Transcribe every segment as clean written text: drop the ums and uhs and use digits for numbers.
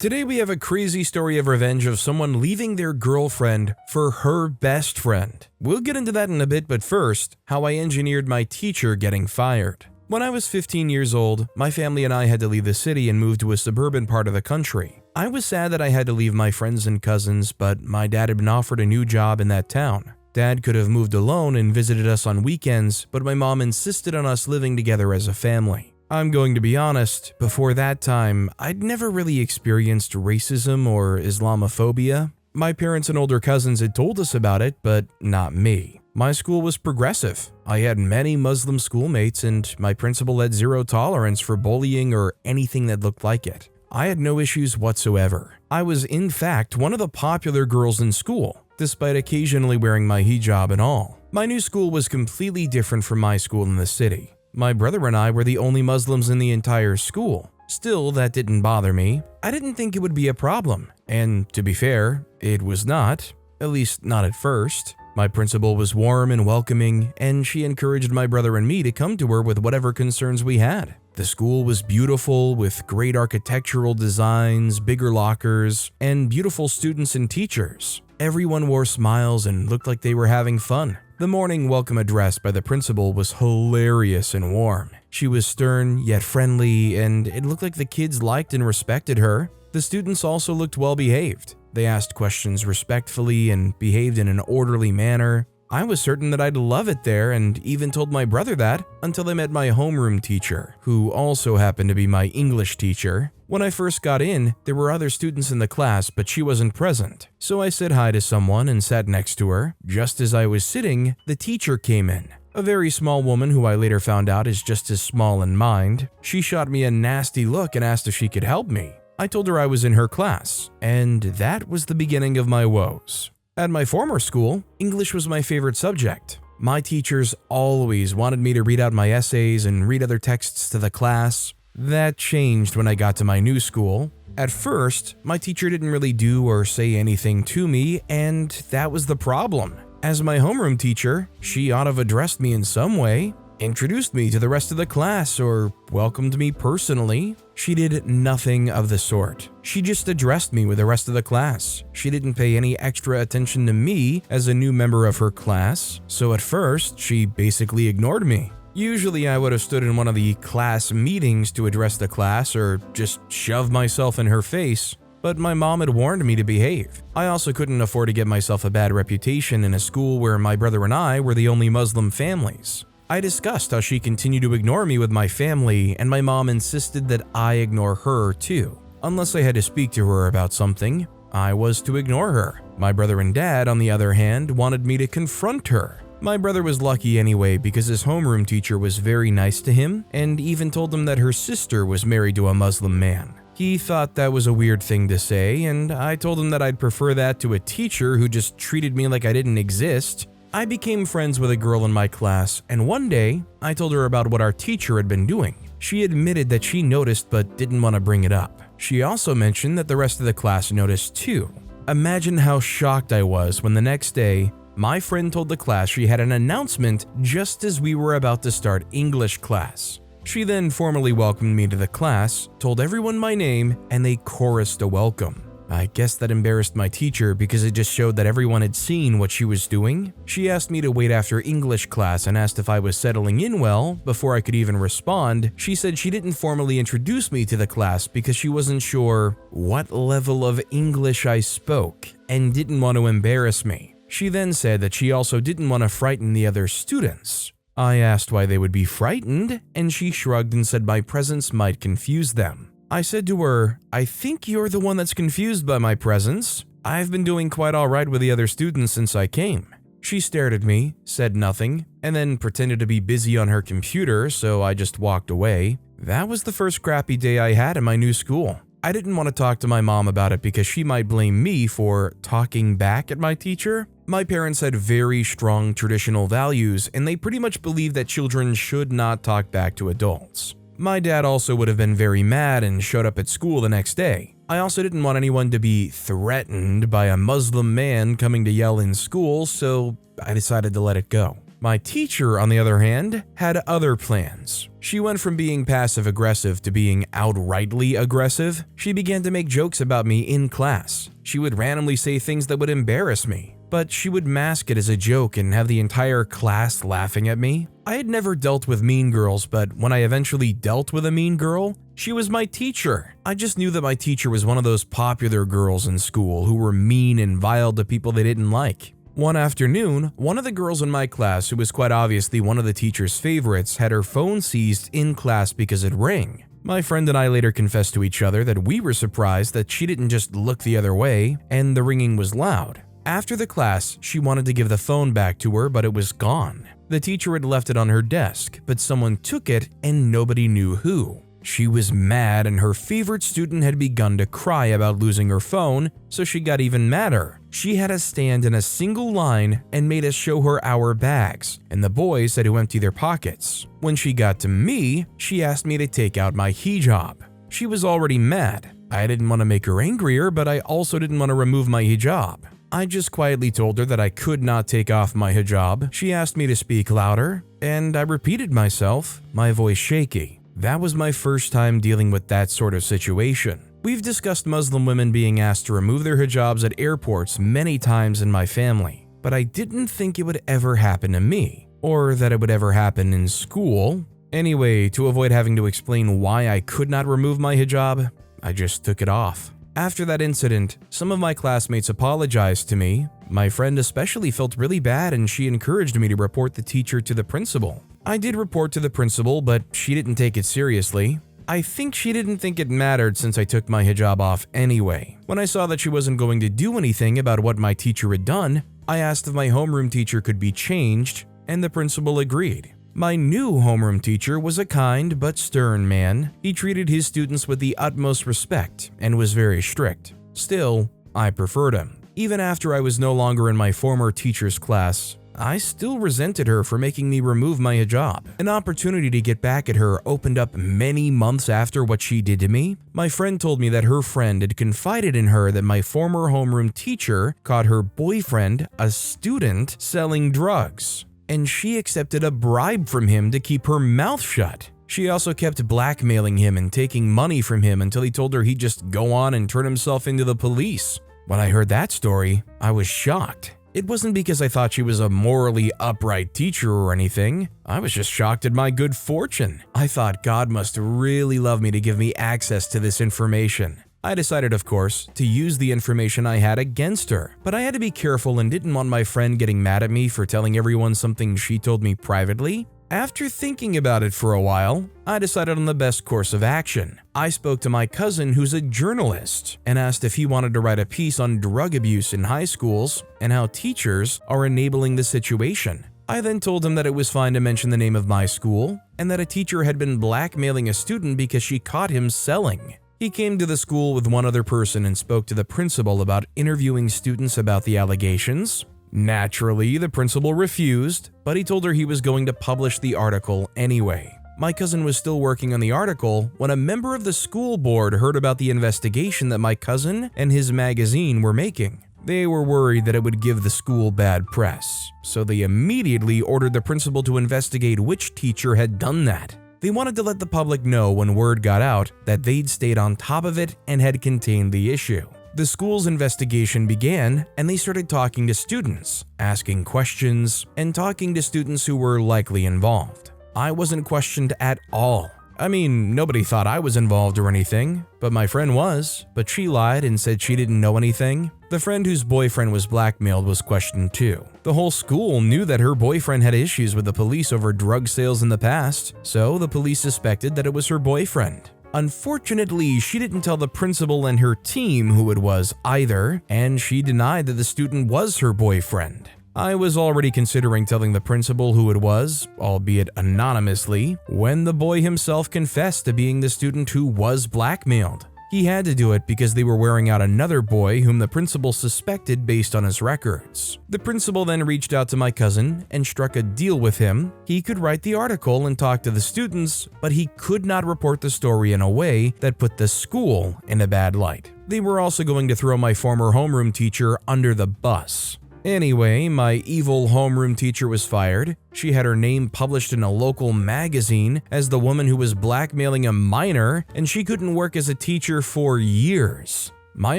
Today we have a crazy story of revenge of someone leaving their girlfriend for her best friend. We'll get into that in a bit, but first, how I engineered my teacher getting fired. When I was 15 years old, my family and I had to leave the city and move to a suburban part of the country. I was sad that I had to leave my friends and cousins, but my dad had been offered a new job in that town. Dad could have moved alone and visited us on weekends, but my mom insisted on us living together as a family. I'm going to be honest, before that time, I'd never really experienced racism or Islamophobia. My parents and older cousins had told us about it, but not me. My school was progressive. I had many Muslim schoolmates, and my principal had zero tolerance for bullying or anything that looked like it. I had no issues whatsoever. I was, in fact, one of the popular girls in school, despite occasionally wearing my hijab and all. My new school was completely different from my school in the city. My brother and I were the only Muslims in the entire school. Still, that didn't bother me. I didn't think it would be a problem, and to be fair, it was not, at least not at first. My principal was warm and welcoming, and she encouraged my brother and me to come to her with whatever concerns we had. The school was beautiful, with great architectural designs, bigger lockers, and beautiful students and teachers. Everyone wore smiles and looked like they were having fun. The morning welcome address by the principal was hilarious and warm. She was stern yet friendly, and it looked like the kids liked and respected her. The students also looked well behaved. They asked questions respectfully and behaved in an orderly manner. I was certain that I'd love it there, and even told my brother that until I met my homeroom teacher, who also happened to be my English teacher. When I first got in, there were other students in the class, but she wasn't present. So I said hi to someone and sat next to her. Just as I was sitting, the teacher came in. A very small woman who I later found out is just as small in mind. She shot me a nasty look and asked if she could help me. I told her I was in her class, and that was the beginning of my woes. At my former school, English was my favorite subject. My teachers always wanted me to read out my essays and read other texts to the class. That changed when I got to my new school. At first, my teacher didn't really do or say anything to me, and that was the problem. As my homeroom teacher, she ought to have addressed me in some way, introduced me to the rest of the class, or welcomed me personally. She did nothing of the sort. She just addressed me with the rest of the class. She didn't pay any extra attention to me as a new member of her class, so at first, she basically ignored me. Usually I would have stood in one of the class meetings to address the class or just shove myself in her face, but my mom had warned me to behave. I also couldn't afford to get myself a bad reputation in a school where my brother and I were the only Muslim families. I discussed how she continued to ignore me with my family, and my mom insisted that I ignore her too. Unless I had to speak to her about something, I was to ignore her. My brother and dad, on the other hand, wanted me to confront her. My brother was lucky anyway because his homeroom teacher was very nice to him and even told him that her sister was married to a Muslim man. He thought that was a weird thing to say, and I told him that I'd prefer that to a teacher who just treated me like I didn't exist. I became friends with a girl in my class, and one day, I told her about what our teacher had been doing. She admitted that she noticed but didn't want to bring it up. She also mentioned that the rest of the class noticed too. Imagine how shocked I was when the next day, my friend told the class she had an announcement just as we were about to start English class. She then formally welcomed me to the class, told everyone my name, and they chorused a welcome. I guess that embarrassed my teacher because it just showed that everyone had seen what she was doing. She asked me to wait after English class and asked if I was settling in well. Before I could even respond, she said she didn't formally introduce me to the class because she wasn't sure what level of English I spoke and didn't want to embarrass me. She then said that she also didn't want to frighten the other students. I asked why they would be frightened, and she shrugged and said my presence might confuse them. I said to her, "I think you're the one that's confused by my presence. I've been doing quite all right with the other students since I came." She stared at me, said nothing, and then pretended to be busy on her computer, so I just walked away. That was the first crappy day I had in my new school. I didn't want to talk to my mom about it because she might blame me for talking back at my teacher. My parents had very strong traditional values, and they pretty much believed that children should not talk back to adults. My dad also would have been very mad and showed up at school the next day. I also didn't want anyone to be threatened by a Muslim man coming to yell in school, so I decided to let it go. My teacher, on the other hand, had other plans. She went from being passive-aggressive to being outrightly aggressive. She began to make jokes about me in class. She would randomly say things that would embarrass me, but she would mask it as a joke and have the entire class laughing at me. I had never dealt with mean girls, but when I eventually dealt with a mean girl, she was my teacher. I just knew that my teacher was one of those popular girls in school who were mean and vile to people they didn't like. One afternoon, one of the girls in my class, who was quite obviously one of the teacher's favorites, had her phone seized in class because it rang. My friend and I later confessed to each other that we were surprised that she didn't just look the other way and the ringing was loud. After the class, she wanted to give the phone back to her, but it was gone. The teacher had left it on her desk, but someone took it and nobody knew who. She was mad and her favorite student had begun to cry about losing her phone, so she got even madder. She had us stand in a single line and made us show her our bags, and the boys had to empty their pockets. When she got to me, she asked me to take out my hijab. She was already mad. I didn't want to make her angrier, but I also didn't want to remove my hijab. I just quietly told her that I could not take off my hijab. She asked me to speak louder, and I repeated myself, my voice shaky. That was my first time dealing with that sort of situation. We've discussed Muslim women being asked to remove their hijabs at airports many times in my family, but I didn't think it would ever happen to me, or that it would ever happen in school. Anyway, to avoid having to explain why I could not remove my hijab, I just took it off. After that incident, some of my classmates apologized to me. My friend especially felt really bad and she encouraged me to report the teacher to the principal. I did report to the principal, but she didn't take it seriously. I think she didn't think it mattered since I took my hijab off anyway. When I saw that she wasn't going to do anything about what my teacher had done, I asked if my homeroom teacher could be changed, and the principal agreed. My new homeroom teacher was a kind but stern man. He treated his students with the utmost respect and was very strict. Still, I preferred him. Even after I was no longer in my former teacher's class, I still resented her for making me remove my hijab. An opportunity to get back at her opened up many months after what she did to me. My friend told me that her friend had confided in her that my former homeroom teacher caught her boyfriend, a student, selling drugs, and she accepted a bribe from him to keep her mouth shut. She also kept blackmailing him and taking money from him until he told her he'd just go on and turn himself into the police. When I heard that story, I was shocked. It wasn't because I thought she was a morally upright teacher or anything. I was just shocked at my good fortune. I thought God must really love me to give me access to this information. I decided, of course, to use the information I had against her, but I had to be careful and didn't want my friend getting mad at me for telling everyone something she told me privately. After thinking about it for a while, I decided on the best course of action. I spoke to my cousin, who's a journalist, and asked if he wanted to write a piece on drug abuse in high schools and how teachers are enabling the situation. I then told him that it was fine to mention the name of my school and that a teacher had been blackmailing a student because she caught him selling. He came to the school with one other person and spoke to the principal about interviewing students about the allegations. Naturally, the principal refused, but he told her he was going to publish the article anyway. My cousin was still working on the article when a member of the school board heard about the investigation that my cousin and his magazine were making. They were worried that it would give the school bad press, so they immediately ordered the principal to investigate which teacher had done that. They wanted to let the public know when word got out that they'd stayed on top of it and had contained the issue. The school's investigation began, and they started talking to students, asking questions, and talking to students who were likely involved. I wasn't questioned at all. I mean, nobody thought I was involved or anything, but my friend was, but she lied and said she didn't know anything. The friend whose boyfriend was blackmailed was questioned too. The whole school knew that her boyfriend had issues with the police over drug sales in the past, so the police suspected that it was her boyfriend. Unfortunately, she didn't tell the principal and her team who it was either, and she denied that the student was her boyfriend. I was already considering telling the principal who it was, albeit anonymously, when the boy himself confessed to being the student who was blackmailed. He had to do it because they were wearing out another boy whom the principal suspected based on his records. The principal then reached out to my cousin and struck a deal with him. He could write the article and talk to the students, but he could not report the story in a way that put the school in a bad light. They were also going to throw my former homeroom teacher under the bus. Anyway, my evil homeroom teacher was fired. She had her name published in a local magazine as the woman who was blackmailing a minor, and she couldn't work as a teacher for years. My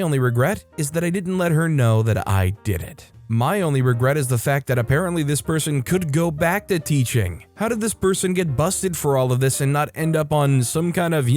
only regret is that I didn't let her know that I did it. My only regret is the fact that apparently this person could go back to teaching. How did this person get busted for all of this and not end up on some kind of,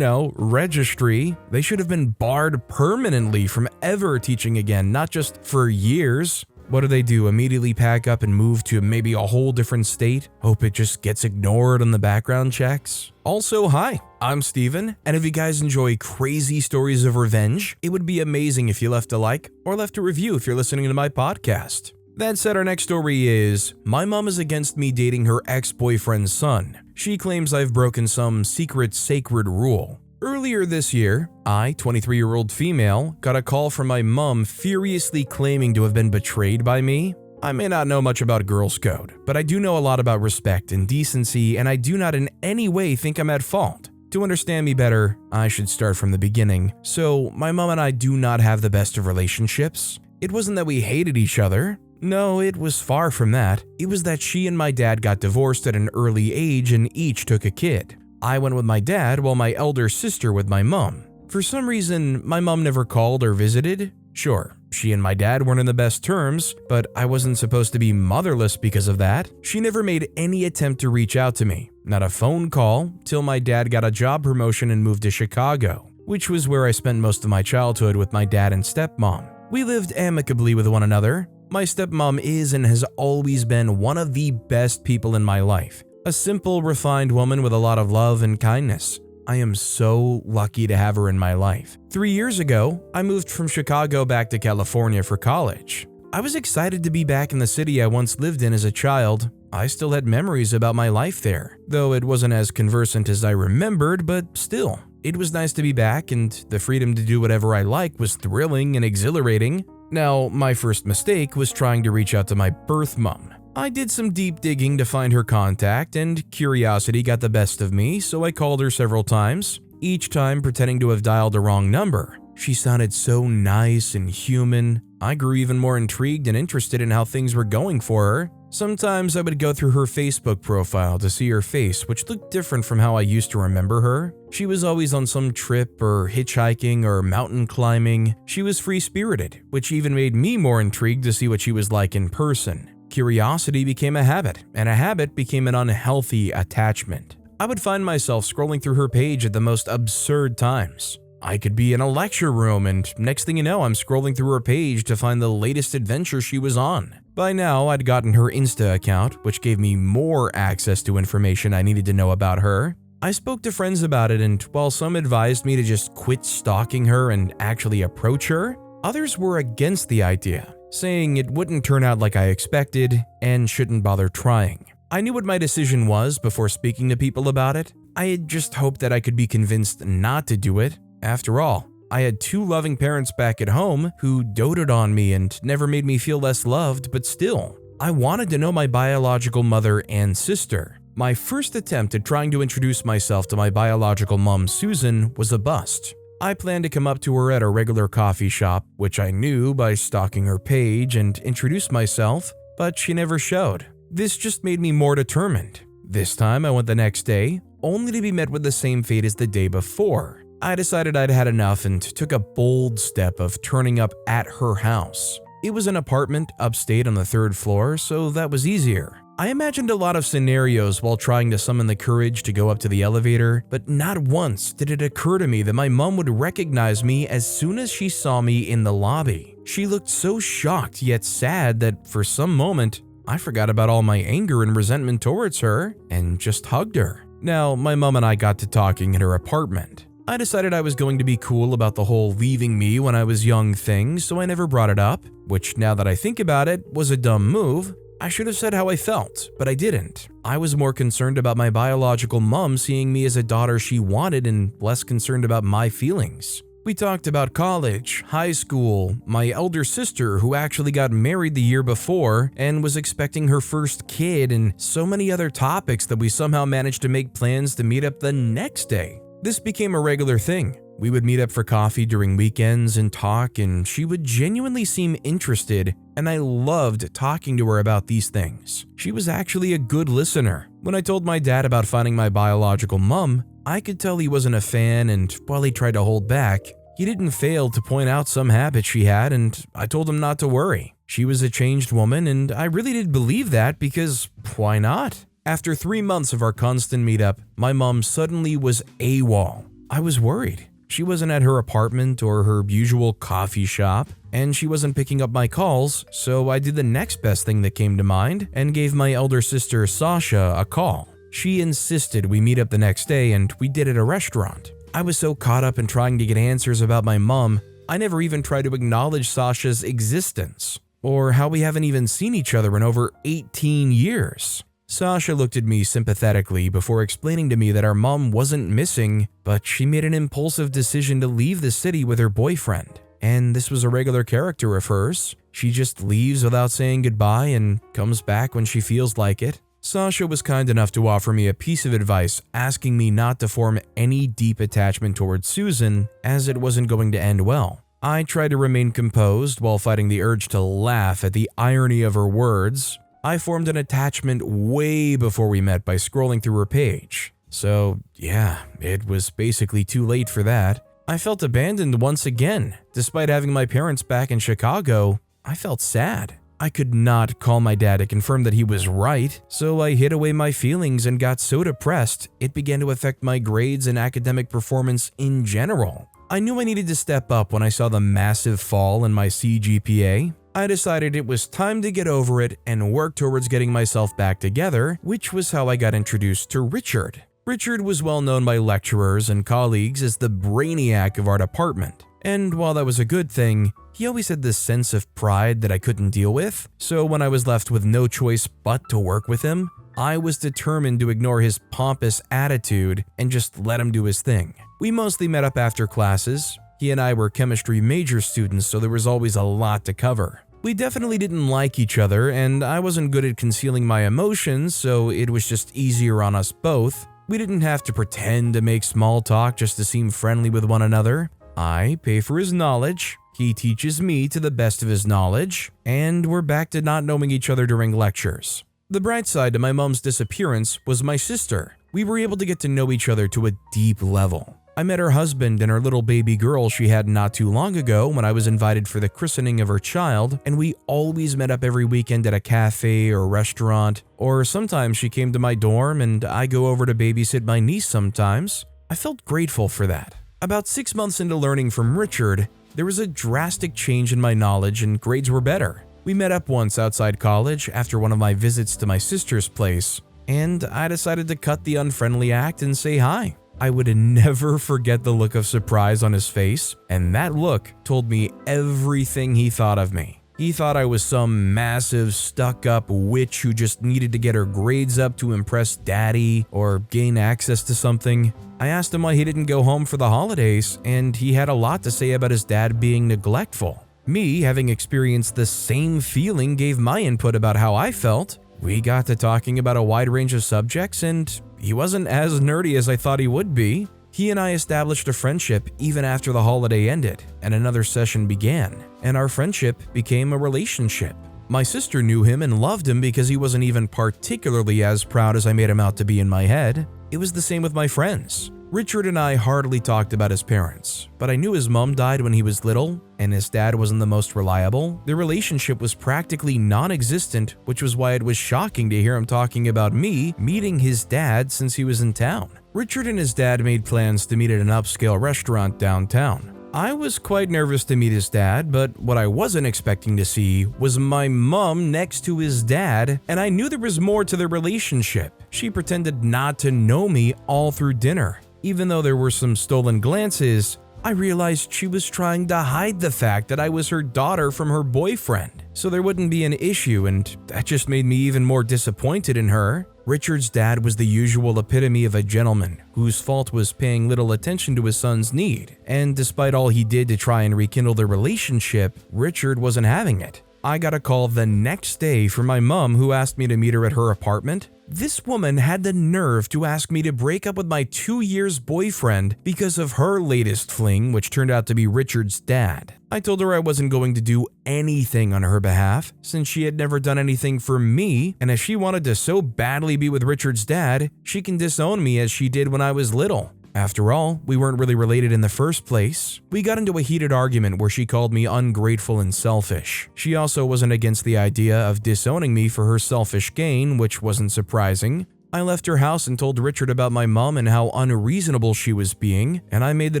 registry? They should have been barred permanently from ever teaching again, not just for years. What do? Immediately pack up and move to maybe a whole different state? Hope it just gets ignored on the background checks? Also, hi, I'm Steven, and if you guys enjoy crazy stories of revenge, it would be amazing if you left a like or left a review if you're listening to my podcast. That said, our next story is, my mom is against me dating her ex-boyfriend's son. She claims I've broken some secret sacred rule. Earlier this year, I, 23-year-old female, got a call from my mom furiously claiming to have been betrayed by me. I may not know much about Girls Code, but I do know a lot about respect and decency, and I do not in any way think I'm at fault. To understand me better, I should start from the beginning. So, my mom and I do not have the best of relationships. It wasn't that we hated each other. No, it was far from that. It was that she and my dad got divorced at an early age and each took a kid. I went with my dad while my elder sister with my mom. For some reason, my mom never called or visited. Sure, she and my dad weren't in the best terms, but I wasn't supposed to be motherless because of that. She never made any attempt to reach out to me, not a phone call, till my dad got a job promotion and moved to Chicago, which was where I spent most of my childhood with my dad and stepmom. We lived amicably with one another. My stepmom is and has always been one of the best people in my life. A simple, refined woman with a lot of love and kindness. I am so lucky to have her in my life. 3 years ago, I moved from Chicago back to California for college. I was excited to be back in the city I once lived in as a child. I still had memories about my life there, though it wasn't as conversant as I remembered, but still. It was nice to be back, and the freedom to do whatever I like was thrilling and exhilarating. Now, my first mistake was trying to reach out to my birth mom. I did some deep digging to find her contact, and curiosity got the best of me, so I called her several times, each time pretending to have dialed the wrong number. She sounded so nice and human. I grew even more intrigued and interested in how things were going for her. Sometimes I would go through her Facebook profile to see her face, which looked different from how I used to remember her. She was always on some trip or hitchhiking or mountain climbing. She was free-spirited, which even made me more intrigued to see what she was like in person. Curiosity became a habit, and a habit became an unhealthy attachment. I would find myself scrolling through her page at the most absurd times. I could be in a lecture room, and next thing you know, I'm scrolling through her page to find the latest adventure she was on. By now, I'd gotten her Insta account, which gave me more access to information I needed to know about her. I spoke to friends about it, and while some advised me to just quit stalking her and actually approach her, others were against the idea, saying it wouldn't turn out like I expected and shouldn't bother trying. I knew what my decision was before speaking to people about it. I had just hoped that I could be convinced not to do it. After all, I had 2 loving parents back at home who doted on me and never made me feel less loved, but still, I wanted to know my biological mother and sister. My first attempt at trying to introduce myself to my biological mom, Susan, was a bust. I planned to come up to her at a regular coffee shop, which I knew by stalking her page, and introduce myself, but she never showed. This just made me more determined. This time I went the next day, only to be met with the same fate as the day before. I decided I'd had enough and took a bold step of turning up at her house. It was an apartment upstate on the 3rd floor, so that was easier. I imagined a lot of scenarios while trying to summon the courage to go up to the elevator, but not once did it occur to me that my mom would recognize me as soon as she saw me in the lobby. She looked so shocked yet sad that for some moment, I forgot about all my anger and resentment towards her and just hugged her. Now, my mom and I got to talking in her apartment. I decided I was going to be cool about the whole leaving me when I was young thing, so I never brought it up, which now that I think about it, was a dumb move. I should have said how I felt, but I didn't. I was more concerned about my biological mom seeing me as a daughter she wanted and less concerned about my feelings. We talked about college, high school, my elder sister who actually got married the year before and was expecting her first kid, and so many other topics that we somehow managed to make plans to meet up the next day. This became a regular thing. We would meet up for coffee during weekends and talk, and she would genuinely seem interested, and I loved talking to her about these things. She was actually a good listener. When I told my dad about finding my biological mom, I could tell he wasn't a fan, and while he tried to hold back, he didn't fail to point out some habits she had, and I told him not to worry. She was a changed woman, and I really did believe that because why not? After 3 months of our constant meetup, my mom suddenly was AWOL. I was worried. She wasn't at her apartment or her usual coffee shop, and she wasn't picking up my calls, so I did the next best thing that came to mind and gave my elder sister Sasha a call. She insisted we meet up the next day, and we did at a restaurant. I was so caught up in trying to get answers about my mom, I never even tried to acknowledge Sasha's existence, or how we haven't even seen each other in over 18 years. Sasha looked at me sympathetically before explaining to me that our mom wasn't missing, but she made an impulsive decision to leave the city with her boyfriend. And this was a regular character of hers. She just leaves without saying goodbye and comes back when she feels like it. Sasha was kind enough to offer me a piece of advice, asking me not to form any deep attachment towards Susan, as it wasn't going to end well. I tried to remain composed while fighting the urge to laugh at the irony of her words. I formed an attachment way before we met by scrolling through her page. So yeah, it was basically too late for that. I felt abandoned once again. Despite having my parents back in Chicago, I felt sad. I could not call my dad to confirm that he was right, so I hid away my feelings and got so depressed, it began to affect my grades and academic performance in general. I knew I needed to step up when I saw the massive fall in my CGPA. I decided it was time to get over it and work towards getting myself back together, which was how I got introduced to Richard. Richard was well known by lecturers and colleagues as the brainiac of our department, and while that was a good thing, he always had this sense of pride that I couldn't deal with, so when I was left with no choice but to work with him, I was determined to ignore his pompous attitude and just let him do his thing. We mostly met up after classes. He and I were chemistry major students, so there was always a lot to cover. We definitely didn't like each other, and I wasn't good at concealing my emotions, so it was just easier on us both. We didn't have to pretend to make small talk just to seem friendly with one another. I pay for his knowledge, he teaches me to the best of his knowledge, and we're back to not knowing each other during lectures. The bright side to my mom's disappearance was my sister. We were able to get to know each other to a deep level. I met her husband and her little baby girl she had not too long ago when I was invited for the christening of her child, and we always met up every weekend at a cafe or restaurant, or sometimes she came to my dorm and I go over to babysit my niece sometimes. I felt grateful for that. About 6 months into learning from Richard, there was a drastic change in my knowledge and grades were better. We met up once outside college after one of my visits to my sister's place, and I decided to cut the unfriendly act and say hi. I would never forget the look of surprise on his face, and that look told me everything he thought of me. He thought I was some massive, stuck-up witch who just needed to get her grades up to impress daddy or gain access to something. I asked him why he didn't go home for the holidays, and he had a lot to say about his dad being neglectful. Me, having experienced the same feeling, gave my input about how I felt. We got to talking about a wide range of subjects, and he wasn't as nerdy as I thought he would be. He and I established a friendship even after the holiday ended and another session began, and our friendship became a relationship. My sister knew him and loved him because he wasn't even particularly as proud as I made him out to be in my head. It was the same with my friends. Richard and I hardly talked about his parents, but I knew his mom died when he was little, and his dad wasn't the most reliable. Their relationship was practically non-existent, which was why it was shocking to hear him talking about me meeting his dad since he was in town. Richard and his dad made plans to meet at an upscale restaurant downtown. I was quite nervous to meet his dad, but what I wasn't expecting to see was my mom next to his dad, and I knew there was more to their relationship. She pretended not to know me all through dinner. Even though there were some stolen glances, I realized she was trying to hide the fact that I was her daughter from her boyfriend, so there wouldn't be an issue, and that just made me even more disappointed in her. Richard's dad was the usual epitome of a gentleman whose fault was paying little attention to his son's need, and despite all he did to try and rekindle their relationship, Richard wasn't having it. I got a call the next day from my mom who asked me to meet her at her apartment. This woman had the nerve to ask me to break up with my 2 years boyfriend because of her latest fling, which turned out to be Richard's dad. I told her I wasn't going to do anything on her behalf since she had never done anything for me, and if she wanted to so badly be with Richard's dad, she can disown me as she did when I was little. After all, we weren't really related in the first place. We got into a heated argument where she called me ungrateful and selfish. She also wasn't against the idea of disowning me for her selfish gain, which wasn't surprising. I left her house and told Richard about my mom and how unreasonable she was being, and I made the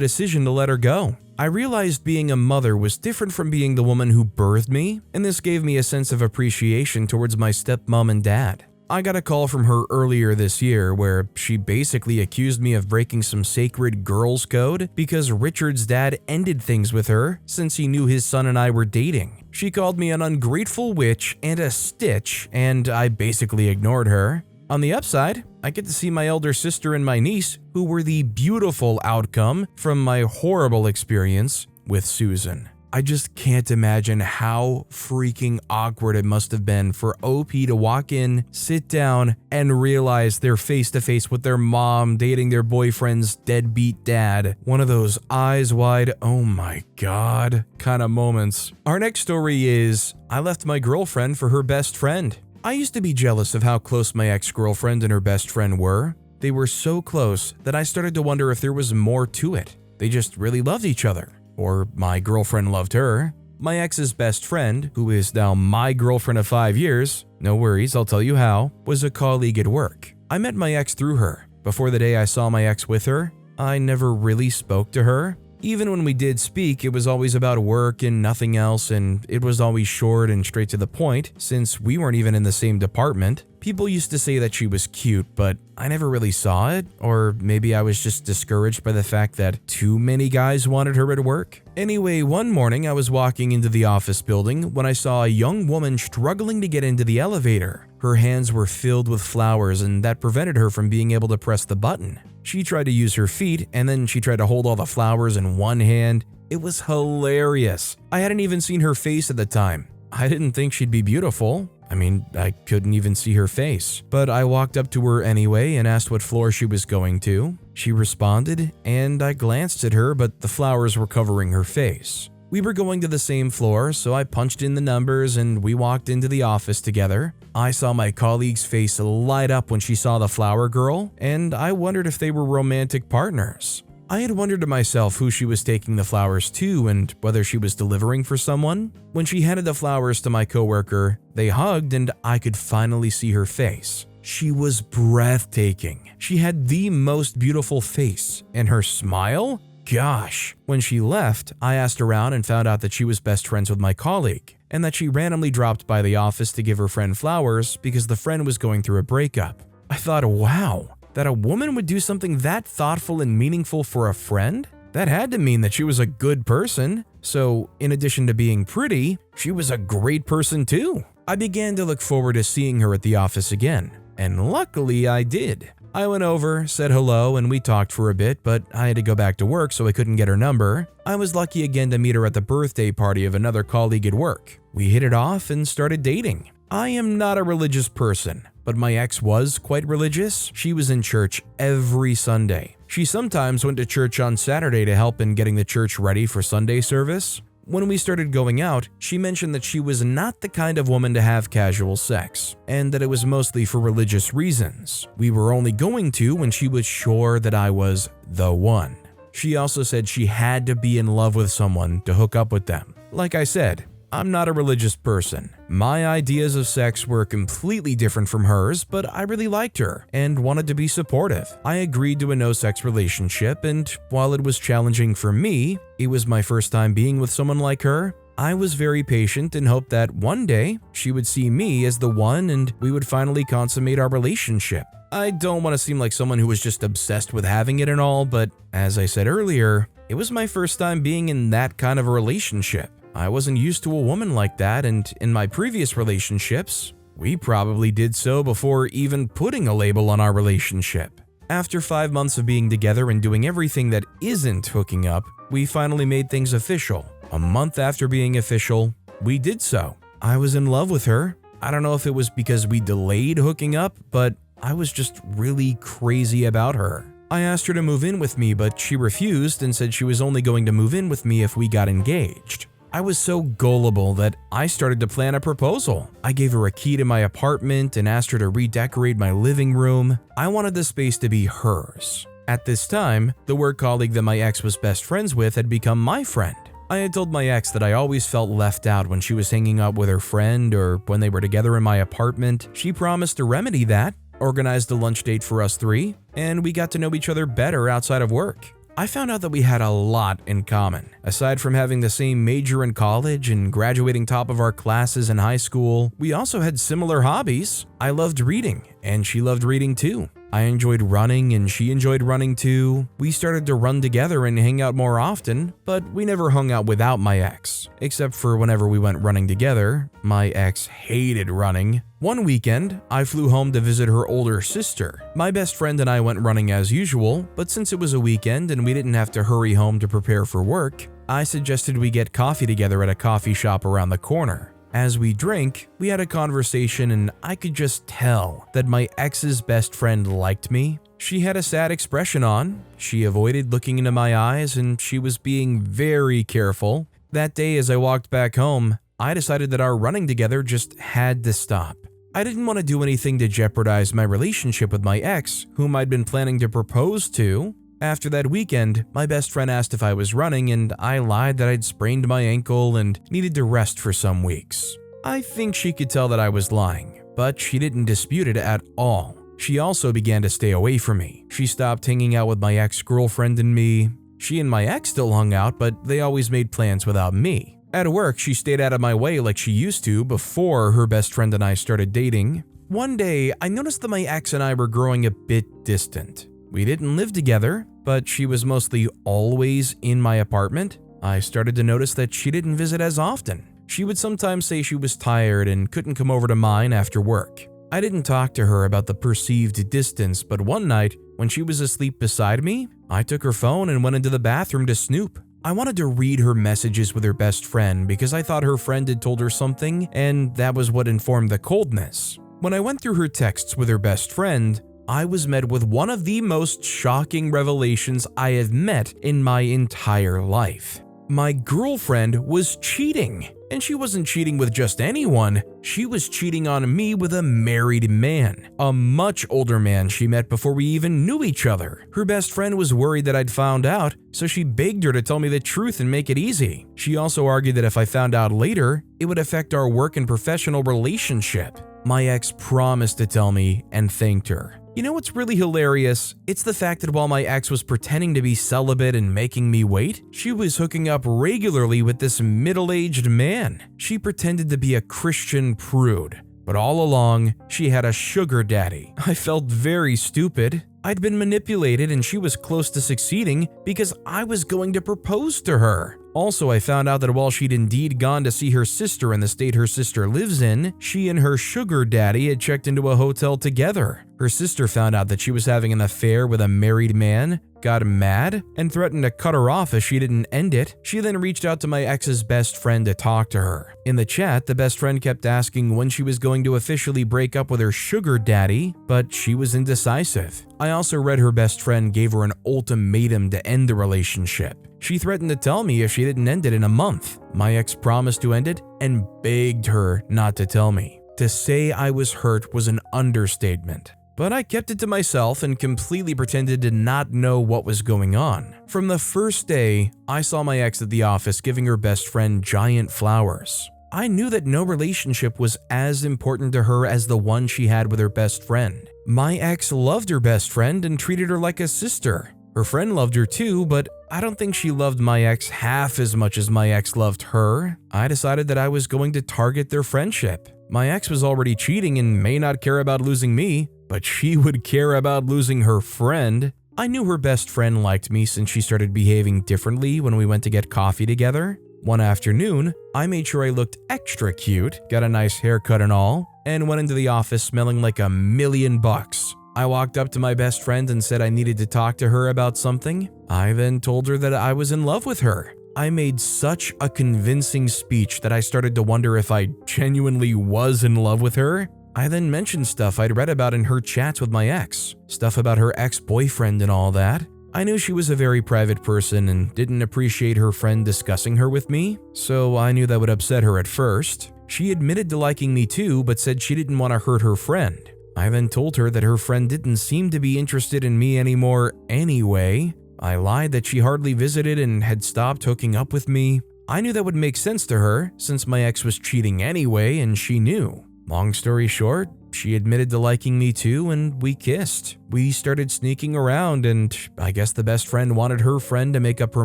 decision to let her go. I realized being a mother was different from being the woman who birthed me, and this gave me a sense of appreciation towards my stepmom and dad. I got a call from her earlier this year where she basically accused me of breaking some sacred girls' code because Richard's dad ended things with her since he knew his son and I were dating. She called me an ungrateful witch and a stitch, and I basically ignored her. On the upside, I get to see my elder sister and my niece, who were the beautiful outcome from my horrible experience with Susan. I just can't imagine how freaking awkward it must have been for OP to walk in, sit down, and realize they're face to face with their mom dating their boyfriend's deadbeat dad. One of those eyes wide, oh my god kind of moments. Our next story is, I left my girlfriend for her best friend. I used to be jealous of how close my ex-girlfriend and her best friend were. They were so close that I started to wonder if there was more to it. They just really loved each other. Or my girlfriend loved her. My ex's best friend, who is now my girlfriend of 5 years, no worries, I'll tell you how, was a colleague at work. I met my ex through her. Before the day I saw my ex with her, I never really spoke to her. Even when we did speak, it was always about work and nothing else, and it was always short and straight to the point, since we weren't even in the same department. People used to say that she was cute, but I never really saw it, or maybe I was just discouraged by the fact that too many guys wanted her at work. Anyway, one morning I was walking into the office building when I saw a young woman struggling to get into the elevator. Her hands were filled with flowers, and that prevented her from being able to press the button. She tried to use her feet, and then she tried to hold all the flowers in one hand. It was hilarious. I hadn't even seen her face at the time. I didn't think she'd be beautiful. I mean, I couldn't even see her face. But I walked up to her anyway and asked what floor she was going to. She responded, and I glanced at her, but the flowers were covering her face. We were going to the same floor, so I punched in the numbers and we walked into the office together. I saw my colleague's face light up when she saw the flower girl, and I wondered if they were romantic partners. I had wondered to myself who she was taking the flowers to and whether she was delivering for someone. When she handed the flowers to my coworker, they hugged and I could finally see her face. She was breathtaking. She had the most beautiful face, and her smile? Gosh. When she left, I asked around and found out that she was best friends with my colleague, and that she randomly dropped by the office to give her friend flowers because the friend was going through a breakup. I thought, wow, that a woman would do something that thoughtful and meaningful for a friend? That had to mean that she was a good person. So, in addition to being pretty, she was a great person too. I began to look forward to seeing her at the office again, and luckily I did. I went over, said hello, and we talked for a bit, but I had to go back to work so I couldn't get her number. I was lucky again to meet her at the birthday party of another colleague at work. We hit it off and started dating. I am not a religious person, but my ex was quite religious. She was in church every Sunday. She sometimes went to church on Saturday to help in getting the church ready for Sunday service. When we started going out, she mentioned that she was not the kind of woman to have casual sex, and that it was mostly for religious reasons. We were only going to when she was sure that I was the one. She also said she had to be in love with someone to hook up with them. Like I said, I'm not a religious person. My ideas of sex were completely different from hers, but I really liked her and wanted to be supportive. I agreed to a no-sex relationship, and while it was challenging for me, it was my first time being with someone like her. I was very patient and hoped that one day she would see me as the one and we would finally consummate our relationship. I don't want to seem like someone who was just obsessed with having it and all, but as I said earlier, it was my first time being in that kind of a relationship. I wasn't used to a woman like that, and in my previous relationships, we probably did so before even putting a label on our relationship. After 5 months of being together and doing everything that isn't hooking up, we finally made things official. A month after being official, we did so. I was in love with her. I don't know if it was because we delayed hooking up, but I was just really crazy about her. I asked her to move in with me, but she refused and said she was only going to move in with me if we got engaged. I was so gullible that I started to plan a proposal. I gave her a key to my apartment and asked her to redecorate my living room. I wanted the space to be hers. At this time, the work colleague that my ex was best friends with had become my friend. I had told my ex that I always felt left out when she was hanging out with her friend or when they were together in my apartment. She promised to remedy that, organized a lunch date for us three, and we got to know each other better outside of work. I found out that we had a lot in common. Aside from having the same major in college and graduating top of our classes in high school, we also had similar hobbies. I loved reading, and she loved reading too. I enjoyed running and she enjoyed running too. We started to run together and hang out more often, but we never hung out without my ex, except for whenever we went running together. My ex hated running. One weekend, I flew home to visit her older sister. My best friend and I went running as usual, but since it was a weekend and we didn't have to hurry home to prepare for work, I suggested we get coffee together at a coffee shop around the corner. As we drank, we had a conversation and I could just tell that my ex's best friend liked me. She had a sad expression on, she avoided looking into my eyes, and she was being very careful. That day as I walked back home, I decided that our running together just had to stop. I didn't want to do anything to jeopardize my relationship with my ex, whom I'd been planning to propose to. After that weekend, my best friend asked if I was running, and I lied that I'd sprained my ankle and needed to rest for some weeks. I think she could tell that I was lying, but she didn't dispute it at all. She also began to stay away from me. She stopped hanging out with my ex-girlfriend and me. She and my ex still hung out, but they always made plans without me. At work, she stayed out of my way like she used to before her best friend and I started dating. One day, I noticed that my ex and I were growing a bit distant. We didn't live together, but she was mostly always in my apartment. I started to notice that she didn't visit as often. She would sometimes say she was tired and couldn't come over to mine after work. I didn't talk to her about the perceived distance, but one night, when she was asleep beside me, I took her phone and went into the bathroom to snoop. I wanted to read her messages with her best friend because I thought her friend had told her something, and that was what informed the coldness. When I went through her texts with her best friend, I was met with one of the most shocking revelations I have met in my entire life. My girlfriend was cheating, and she wasn't cheating with just anyone. She was cheating on me with a married man, a much older man she met before we even knew each other. Her best friend was worried that I'd found out, so she begged her to tell me the truth and make it easy. She also argued that if I found out later, it would affect our work and professional relationship. My ex promised to tell me and thanked her. You know what's really hilarious? It's the fact that while my ex was pretending to be celibate and making me wait, she was hooking up regularly with this middle-aged man. She pretended to be a Christian prude, but all along, she had a sugar daddy. I felt very stupid. I'd been manipulated and she was close to succeeding because I was going to propose to her. Also, I found out that while she'd indeed gone to see her sister in the state her sister lives in, she and her sugar daddy had checked into a hotel together. Her sister found out that she was having an affair with a married man, got mad, and threatened to cut her off if she didn't end it. She then reached out to my ex's best friend to talk to her. In the chat, the best friend kept asking when she was going to officially break up with her sugar daddy, but she was indecisive. I also read her best friend gave her an ultimatum to end the relationship. She threatened to tell me if she didn't end it in a month. My ex promised to end it and begged her not to tell me. To say I was hurt was an understatement. But I kept it to myself and completely pretended to not know what was going on. From the first day, I saw my ex at the office giving her best friend giant flowers. I knew that no relationship was as important to her as the one she had with her best friend. My ex loved her best friend and treated her like a sister. Her friend loved her too, but I don't think she loved my ex half as much as my ex loved her. I decided that I was going to target their friendship. My ex was already cheating and may not care about losing me, but she would care about losing her friend. I knew her best friend liked me since she started behaving differently when we went to get coffee together. One afternoon, I made sure I looked extra cute, got a nice haircut and all, and went into the office smelling like $1,000,000. I walked up to my best friend and said I needed to talk to her about something. I then told her that I was in love with her. I made such a convincing speech that I started to wonder if I genuinely was in love with her. I then mentioned stuff I'd read about in her chats with my ex, stuff about her ex-boyfriend and all that. I knew she was a very private person and didn't appreciate her friend discussing her with me, so I knew that would upset her at first. She admitted to liking me too, but said she didn't want to hurt her friend. I then told her that her friend didn't seem to be interested in me anymore anyway. I lied that she hardly visited and had stopped hooking up with me. I knew that would make sense to her, since my ex was cheating anyway and she knew. Long story short, she admitted to liking me too and we kissed. We started sneaking around and I guess the best friend wanted her friend to make up her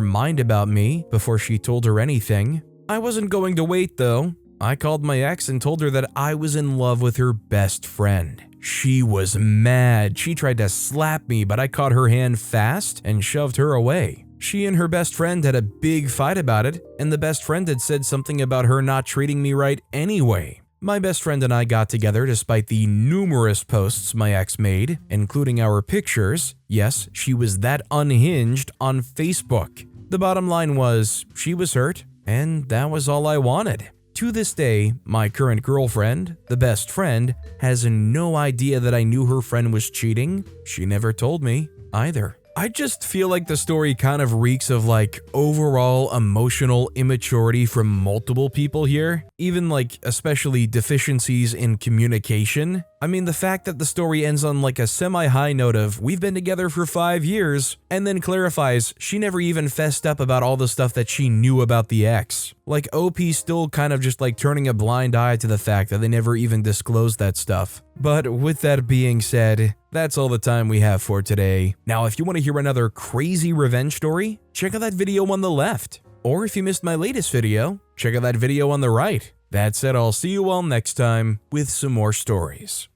mind about me before she told her anything. I wasn't going to wait though. I called my ex and told her that I was in love with her best friend. She was mad. She tried to slap me, but I caught her hand fast and shoved her away. She and her best friend had a big fight about it, and the best friend had said something about her not treating me right anyway. My best friend and I got together despite the numerous posts my ex made, including our pictures. Yes, she was that unhinged on Facebook. The bottom line was, she was hurt, and that was all I wanted. To this day, my current girlfriend, the best friend, has no idea that I knew her friend was cheating. She never told me either. I just feel like the story kind of reeks of like overall emotional immaturity from multiple people here, even like especially deficiencies in communication. I mean, the fact that the story ends on like a semi-high note of we've been together for 5 years and then clarifies she never even fessed up about all the stuff that she knew about the ex. Like OP still kind of just like turning a blind eye to the fact that they never even disclosed that stuff. But with that being said, that's all the time we have for today. Now, if you want to hear another crazy revenge story, check out that video on the left. Or if you missed my latest video, check out that video on the right. That said, I'll see you all next time with some more stories.